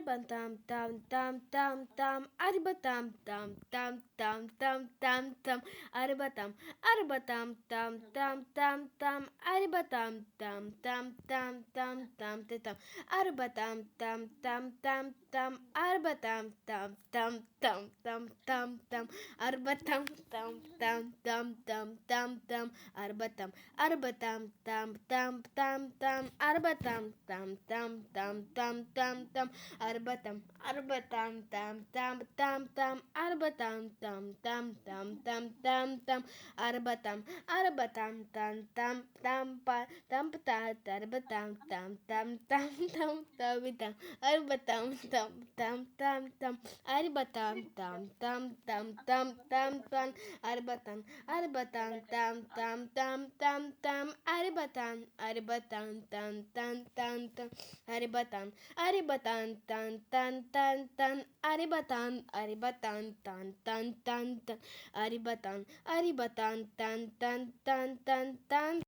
Arbatam tam tam tam tam. Arbatam tam tam tam tam tam tam. Arbatam arbatam tam tam tam tam. Arbatam tam tam tam tam tam tam. Arbatam tam tam tam tam. Arbatam tam tam tam tam tam tam. Arbatam tam tam tam tam tam tam. Arbatam arbatam tam tam tam tam. Arbatam tam tam tam tam tam tam. Arbatam arbatam tam tam tam tam. Arbatam tam tam tam tam tam tam. Arbatam arbatam tam tam tam pa tam ta arbatam tam tam tam tam tam arbatam tam tam tam tam arbatam tam tam tam tam tam tam arbatam arbatam tam tam tam tam tam arbatam arbatam tam tam tam tam arbatam arbatam tam tam tam tam arbatam arbatam tam tam tam tam arbatam arbatam tam tam tam tam tam